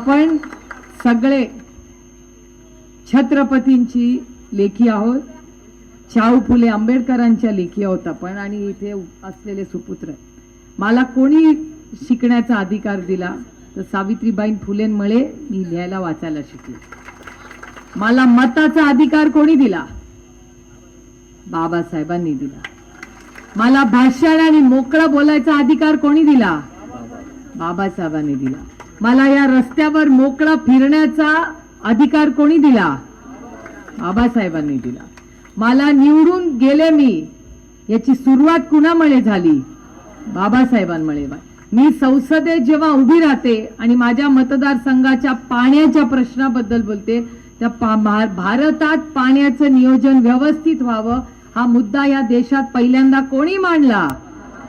आपण सगळे छत्रपतींची लेखी आहोत, शाहू फुले आंबेडकरांच्या लेखी आहोत आपण, आणि इथे असलेले सुपुत्र. मला कोणी शिकण्याचा अधिकार दिला तर सावित्रीबाई फुलेंमुळे मी लिहायला वाचायला शिकले. मला मताचा अधिकार कोणी दिला? बाबासाहेबांनी दिला. मला भाषण आणि मोकळं बोलायचा अधिकार कोणी दिला? बाबासाहेबांनी दिला. मला या रस्त्यावर मोकळा फिरण्याचा अधिकार कोणी दिला? बाबासाहेबांनी दिला. मला निवडून गेले मी, याची सुरुवात कुणामुळे झाली? बाबासाहेबांमुळे. मी संसदेत जेव्हा उभी राहते आणि माझ्या मतदारसंघाच्या पाण्याच्या प्रश्नाबद्दल बोलते, त्या भारतात पाण्याचं नियोजन व्यवस्थित व्हावं हा मुद्दा या देशात पहिल्यांदा कोणी मांडला?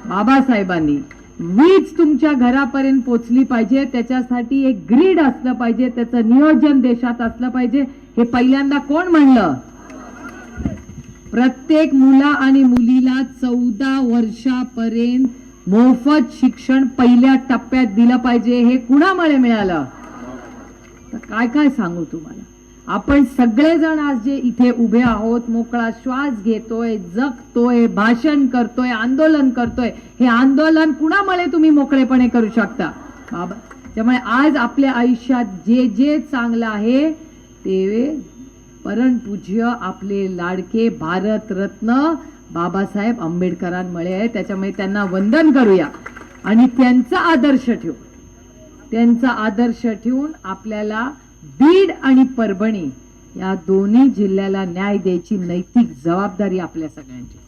बाबासाहेबांनी. वीज तुमच्या घरापर्यंत पोचली पाहिजे, त्याच्यासाठी एक ग्रीड असलं पाहिजे, त्याचं नियोजन देशात असलं पाहिजे, हे पहिल्यांदा कोण म्हणलं? प्रत्येक मुला आणि मुलीला 14 वर्षापर्यंत मोफत शिक्षण पहिल्या टप्प्यात दिलं पाहिजे, हे कुणामुळे मिळालं? तर काय काय सांगू तुम्हाला. आपण सगळेजण आज जे इथे उभे आहोत, मोकळा श्वास घेतोय, जगतोय, भाषण करतोय, आंदोलन करतोय, हे आंदोलन कुणामुळे तुम्ही मोकळेपणे करू शकता? बाबा. त्यामुळे आज आपल्या आयुष्यात जे जे चांगलं आहे ते परमपूज्य आपले लाडके भारतरत्न बाबासाहेब आंबेडकरांमुळे आहे. त्याच्यामुळे त्यांना वंदन करूया आणि त्यांचा आदर्श ठेवून आपल्याला बीड आणि परभणी या दोन्ही जिल्ह्याला न्याय द्यायची नैतिक जबाबदारी आपल्या सगळ्यांची.